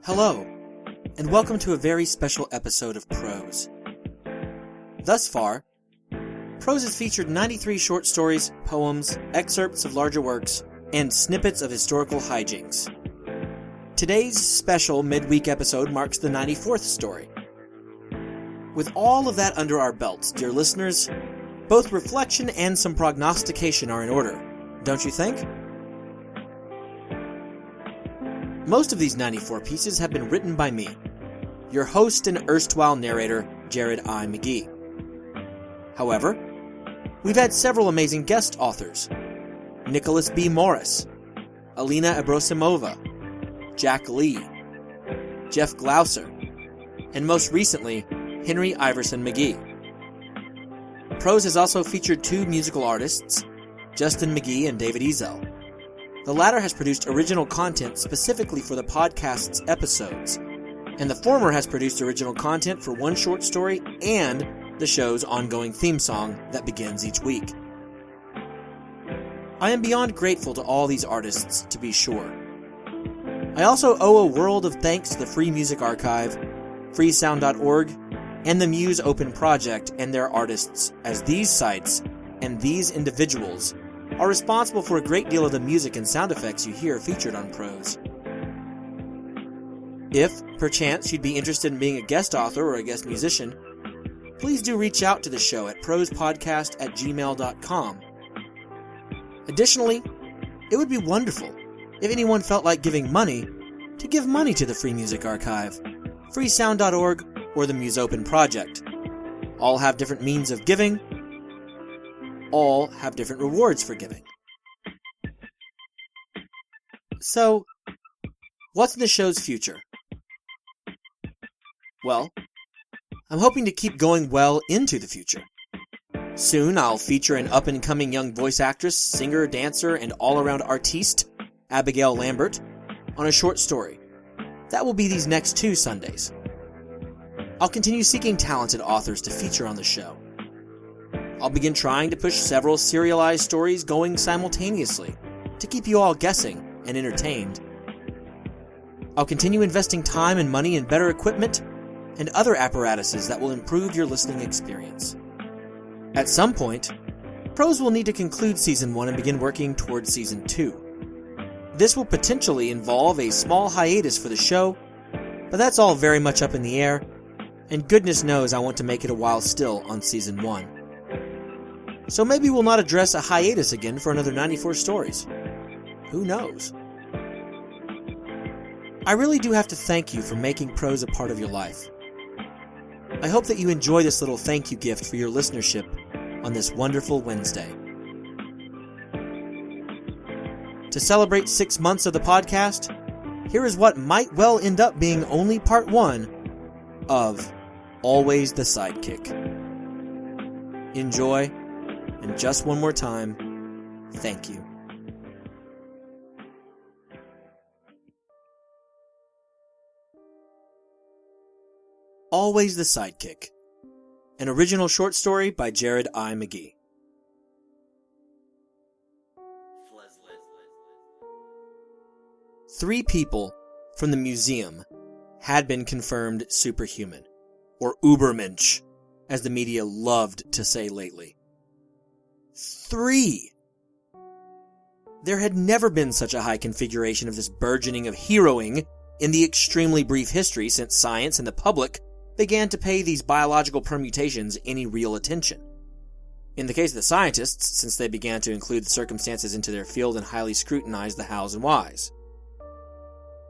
Hello, and welcome to a very special episode of Prose. Thus far, Prose has featured 93 short stories, poems, excerpts of larger works, and snippets of historical hijinks. Today's special midweek episode marks the 94th story. With all of that under our belts, dear listeners, both reflection and some prognostication are in order, don't you think? Most of these 94 pieces have been written by me, your host and erstwhile narrator, Jared I. McGee. However, we've had several amazing guest authors: Nicholas B. Morris, Alina Abrosimova, Jack Lee, Jeff Glauser, and most recently, Henry Iverson McGee. Prose has also featured two musical artists, Justin McGee and David Ezel. The latter has produced original content specifically for the podcast's episodes, and the former has produced original content for one short story and the show's ongoing theme song that begins each week. I am beyond grateful to all these artists, to be sure. I also owe a world of thanks to the Free Music Archive, freesound.org, and the Muse Open Project and their artists, as these sites and these individuals are responsible for a great deal of the music and sound effects you hear featured on Prose. If, perchance, you'd be interested in being a guest author or a guest musician, please do reach out to the show at prosepodcast@gmail.com. Additionally, it would be wonderful if anyone felt like giving money to give money to the Free Music Archive, freesound.org, or the Muse Open Project. All have different means of giving. All have different rewards for giving. So, what's in the show's future? Well, I'm hoping to keep going well into the future. Soon I'll feature an up-and-coming young voice actress, singer, dancer, and all-around artiste, Abigail Lambert, on a short story. That will be these next 2 Sundays. I'll continue seeking talented authors to feature on the show. I'll begin trying to push several serialized stories going simultaneously to keep you all guessing and entertained. I'll continue investing time and money in better equipment and other apparatuses that will improve your listening experience. At some point, Prose will need to conclude Season 1 and begin working towards Season 2. This will potentially involve a small hiatus for the show, but that's all very much up in the air, and goodness knows I want to make it a while still on Season 1. So maybe we'll not address a hiatus again for another 94 stories. Who knows? I really do have to thank you for making Prose a part of your life. I hope that you enjoy this little thank you gift for your listenership on this wonderful Wednesday. To celebrate 6 months of the podcast, here is what might well end up being only part 1 of Always the Sidekick. Enjoy. And just one more time, thank you. Always the Sidekick, an original short story by Jared I. McGee. Three people from the museum had been confirmed superhuman, or Ubermensch, as the media loved to say lately. 3! There had never been such a high configuration of this burgeoning of heroing in the extremely brief history since science and the public began to pay these biological permutations any real attention. In the case of the scientists, since they began to include the circumstances into their field and highly scrutinize the hows and whys.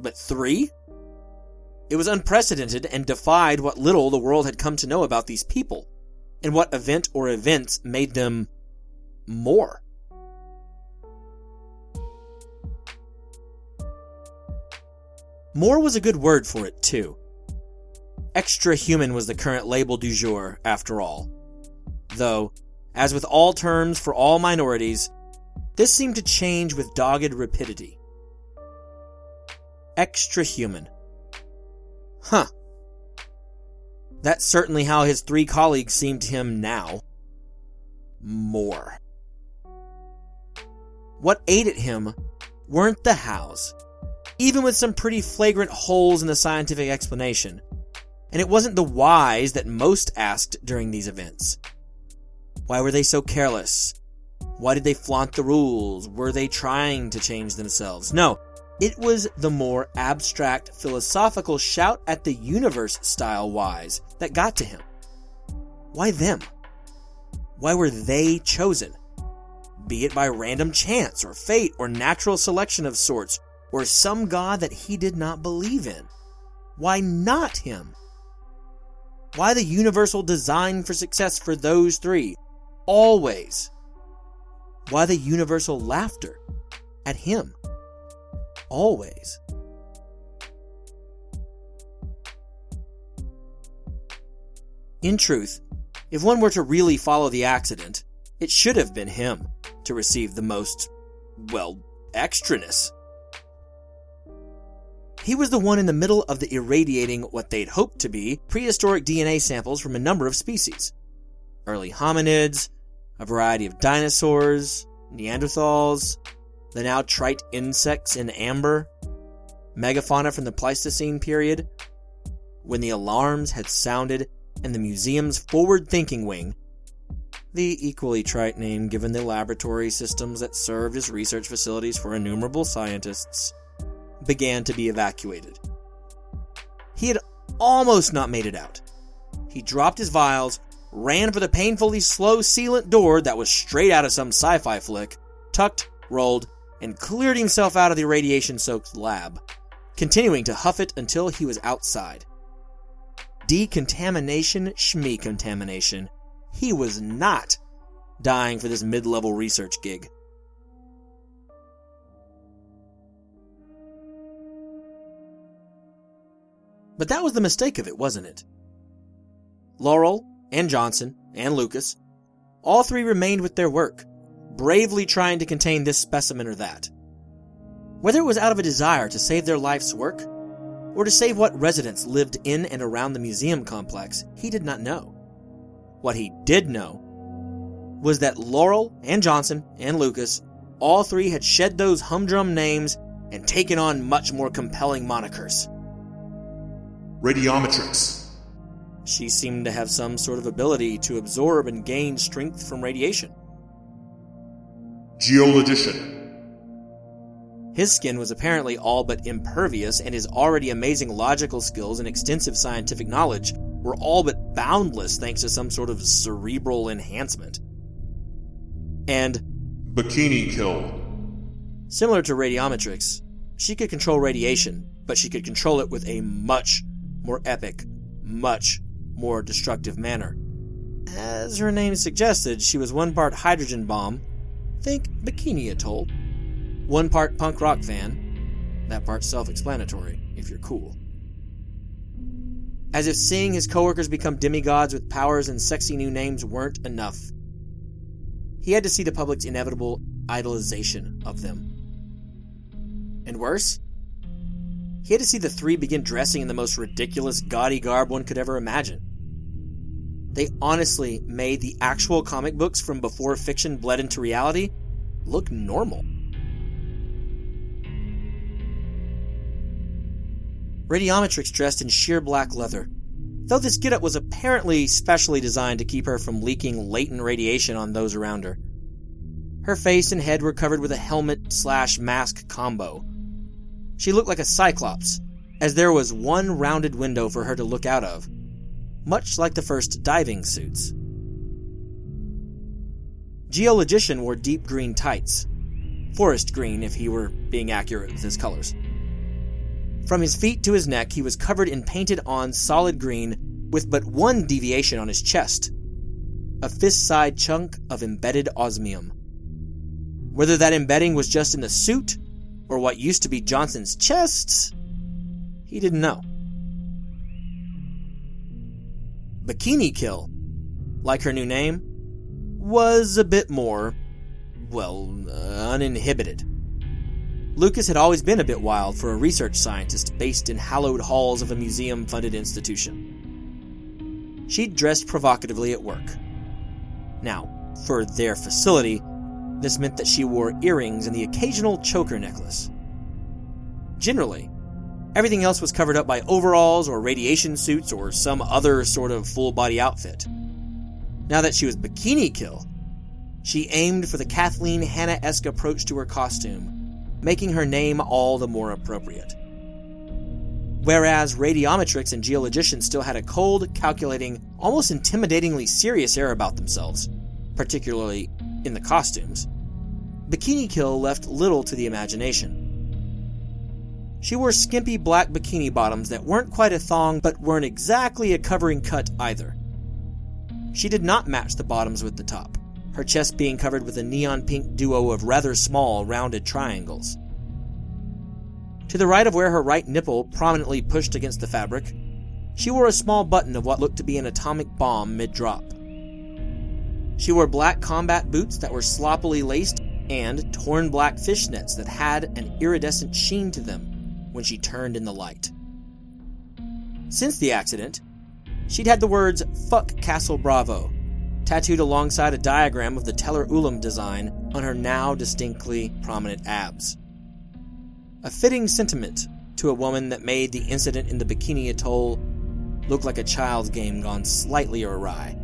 But 3? It was unprecedented and defied what little the world had come to know about these people, and what event or events made them more. More was a good word for it, too. Extra-human was the current label du jour, after all. Though, as with all terms for all minorities, this seemed to change with dogged rapidity. Extra-human. Huh. That's certainly how his 3 colleagues seemed to him now. More. What ate at him weren't the hows. even with some pretty flagrant holes in the scientific explanation. And it wasn't the whys that most asked during these events. Why were they so careless? Why did they flaunt the rules? Were they trying to change themselves? No, it was the more abstract, philosophical shout at the universe style whys that got to him. Why them? Why were they chosen? Be it by random chance or fate or natural selection of sorts, or some god that he did not believe in. Why not him? Why the universal design for success for those three? Always. Why the universal laughter at him? Always. In truth, if one were to really follow the accident, it should have been him to receive the most, extraness. He was the one in the middle of the irradiating what they'd hoped to be prehistoric DNA samples from a number of species. Early hominids, a variety of dinosaurs, Neanderthals, the now trite insects in amber, megafauna from the Pleistocene period. When the alarms had sounded and the museum's forward-thinking wing, the equally trite name given the laboratory systems that served as research facilities for innumerable scientists, began to be evacuated. He had almost not made it out. He dropped his vials, ran for the painfully slow sealant door that was straight out of some sci-fi flick, tucked, rolled, and cleared himself out of the radiation-soaked lab, continuing to huff it until he was outside. Decontamination, schme-contamination. He was not dying for this mid-level research gig. But that was the mistake of it, wasn't it? Laurel, and Johnson, and Lucas, all three remained with their work, bravely trying to contain this specimen or that. Whether it was out of a desire to save their life's work, or to save what residents lived in and around the museum complex, he did not know. What he did know was that Laurel, and Johnson, and Lucas, all three had shed those humdrum names and taken on much more compelling monikers. Radiometrics. She seemed to have some sort of ability to absorb and gain strength from radiation. Geologician. His skin was apparently all but impervious, and his already amazing logical skills and extensive scientific knowledge were all but boundless thanks to some sort of cerebral enhancement. And Bikini Kill. Similar to radiometrics, she could control radiation, but she could control it with a much more epic, much more destructive manner. As her name suggested, she was 1 part hydrogen bomb, think Bikini Atoll, 1 part punk rock fan, that part's self-explanatory, if you're cool. As if seeing his coworkers become demigods with powers and sexy new names weren't enough, he had to see the public's inevitable idolization of them. And worse, he had to see the three begin dressing in the most ridiculous, gaudy garb one could ever imagine. They honestly made the actual comic books from before fiction bled into reality look normal. Radiometrics dressed in sheer black leather, though this getup was apparently specially designed to keep her from leaking latent radiation on those around her. Her face and head were covered with a helmet/mask combo. She looked like a cyclops, as there was one rounded window for her to look out of, much like the first diving suits. Geologician wore deep green tights, forest green if he were being accurate with his colors. From his feet to his neck, he was covered in painted-on solid green with but one deviation on his chest, a fist-sized chunk of embedded osmium. Whether that embedding was just in the suit, or what used to be Johnson's chest, he didn't know. Bikini Kill, like her new name, was a bit more, uninhibited. Lucas had always been a bit wild for a research scientist based in hallowed halls of a museum-funded institution. She'd dressed provocatively at work. Now, for their facility, this meant that she wore earrings and the occasional choker necklace. Generally. Everything else was covered up by overalls or radiation suits or some other sort of full-body outfit. Now that she was Bikini Kill, she aimed for the Kathleen Hanna-esque approach to her costume, making her name all the more appropriate. Whereas radiometrics and geologicians still had a cold, calculating, almost intimidatingly serious air about themselves, particularly in the costumes, Bikini Kill left little to the imagination. She wore skimpy black bikini bottoms that weren't quite a thong but weren't exactly a covering cut either. She did not match the bottoms with the top, her chest being covered with a neon pink duo of rather small, rounded triangles. To the right of where her right nipple prominently pushed against the fabric, she wore a small button of what looked to be an atomic bomb mid-drop. She wore black combat boots that were sloppily laced and torn black fishnets that had an iridescent sheen to them when she turned in the light. Since the accident, she'd had the words "Fuck Castle Bravo" tattooed alongside a diagram of the Teller Ulam design on her now distinctly prominent abs. A fitting sentiment to a woman that made the incident in the Bikini Atoll look like a child's game gone slightly awry.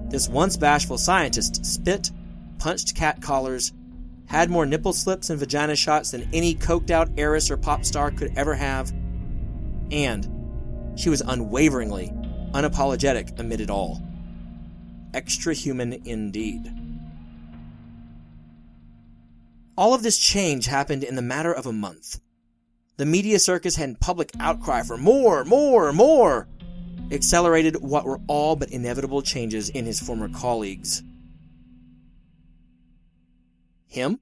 This once bashful scientist spit, punched cat collars, had more nipple slips and vagina shots than any coked-out heiress or pop star could ever have, and she was unwaveringly unapologetic amid it all. Extra human indeed. All of this change happened in the matter of a month. The media circus and public outcry for more accelerated what were all but inevitable changes in his former colleagues. Him?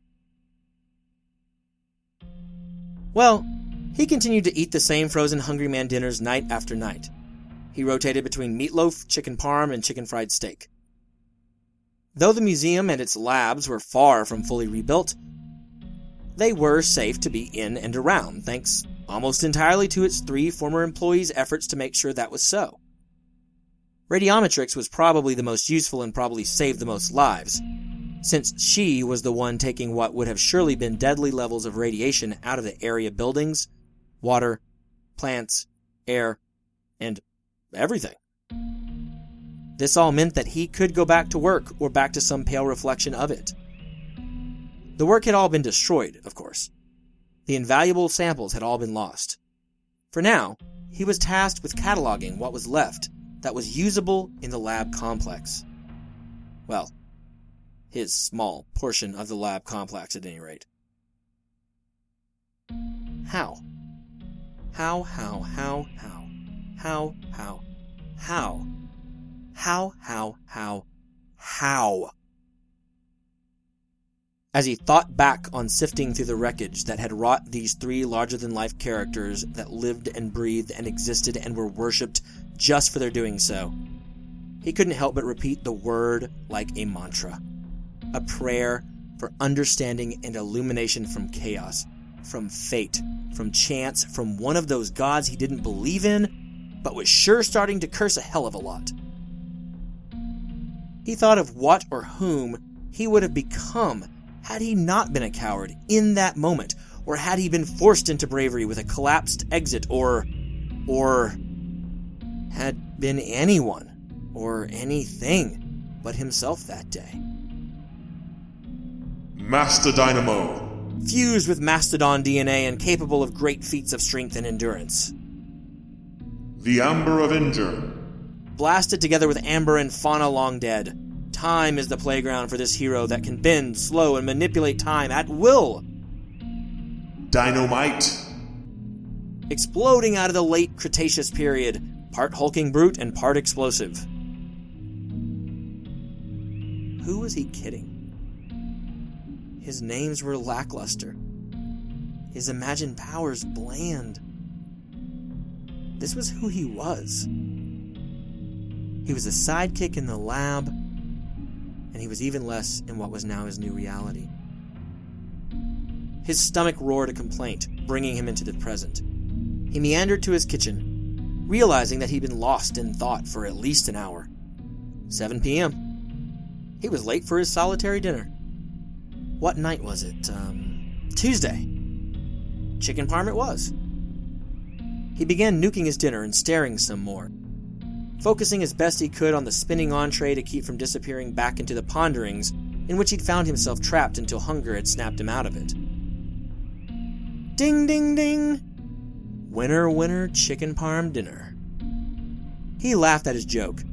Well, he continued to eat the same frozen Hungry Man dinners night after night. He rotated between meatloaf, chicken parm, and chicken fried steak. Though the museum and its labs were far from fully rebuilt, they were safe to be in and around, thanks almost entirely to its 3 former employees' efforts to make sure that was so. Radiometrics was probably the most useful and probably saved the most lives, since she was the one taking what would have surely been deadly levels of radiation out of the area buildings, water, plants, air, and everything. This all meant that he could go back to work or back to some pale reflection of it. The work had all been destroyed, of course. The invaluable samples had all been lost. For now, he was tasked with cataloging what was left that was usable in the lab complex. Well, his small portion of the lab complex at any rate. How? How? As he thought back on sifting through the wreckage that had wrought these 3 larger-than-life characters that lived and breathed and existed and were worshipped just for their doing so, he couldn't help but repeat the word like a mantra. A prayer for understanding and illumination from chaos, from fate, from chance, from one of those gods he didn't believe in, but was sure starting to curse a hell of a lot. He thought of what or whom he would have become had he not been a coward in that moment, or had he been forced into bravery with a collapsed exit, or had been anyone, or anything but himself that day. Master Dynamo. Fused with Mastodon DNA and capable of great feats of strength and endurance. The Amber Avenger. Blasted together with Amber and Fauna long dead. Time is the playground for this hero that can bend, slow, and manipulate time at will. Dynamite. Exploding out of the late Cretaceous period, part hulking brute and part explosive. Who was he kidding? His names were lackluster. His imagined powers bland. This was who he was. He was a sidekick in the lab, and he was even less in what was now his new reality. His stomach roared a complaint, bringing him into the present. He meandered to his kitchen, realizing that he'd been lost in thought for at least an hour. 7 p.m. He was late for his solitary dinner. What night was it? Tuesday. chicken parm it was. He began nuking his dinner and staring some more, focusing as best he could on the spinning entree to keep from disappearing back into the ponderings in which he'd found himself trapped until hunger had snapped him out of it. Ding, ding, ding! Winner, winner, chicken parm dinner. He laughed at his joke,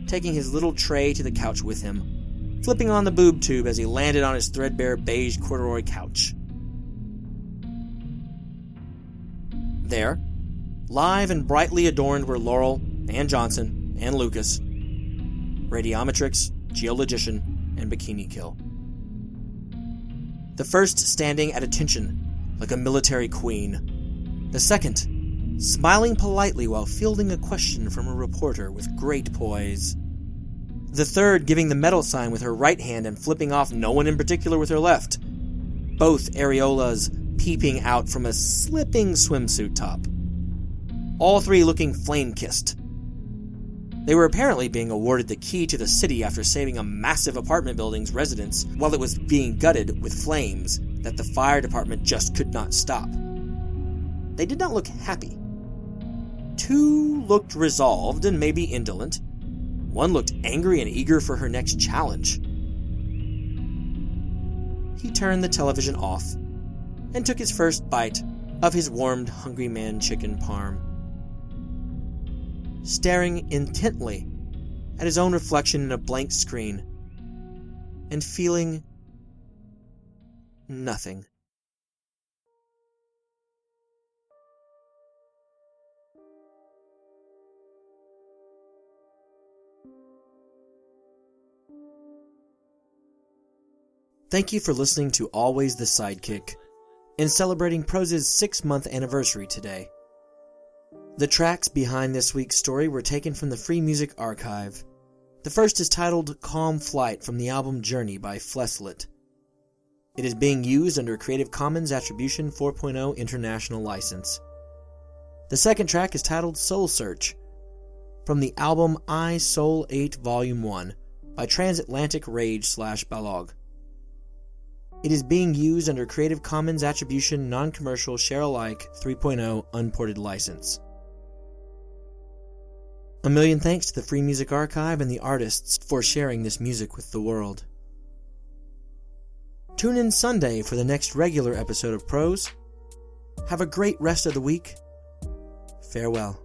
taking his little tray to the couch with him, flipping on the boob tube as he landed on his threadbare beige corduroy couch. There, live and brightly adorned, were Laurel, and Johnson, and Lucas, Radiometrix, Geologician, and Bikini Kill. The first standing at attention, like a military queen. The second, smiling politely while fielding a question from a reporter with great poise. The third giving the medal sign with her right hand and flipping off no one in particular with her left. Both areolas peeping out from a slipping swimsuit top. All three looking flame-kissed. They were apparently being awarded the key to the city after saving a massive apartment building's residents while it was being gutted with flames that the fire department just could not stop. They did not look happy. Two looked resolved and maybe indolent. One looked angry and eager for her next challenge. He turned the television off and took his first bite of his warmed Hungry Man chicken parm, staring intently at his own reflection in a blank screen and feeling nothing. Thank you for listening to Always the Sidekick, and celebrating Prose's 6-month anniversary today. The tracks behind this week's story were taken from the Free Music Archive. The first is titled Calm Flight from the album Journey by Fleslet. It is being used under Creative Commons Attribution 4.0 International License. The second track is titled Soul Search from the album I Soul 8 Volume 1 by Transatlantic Rage/Balog. It is being used under Creative Commons Attribution Non-Commercial Share-alike 3.0 Unported License. A million thanks to the Free Music Archive and the artists for sharing this music with the world. Tune in Sunday for the next regular episode of Prose. Have a great rest of the week. Farewell.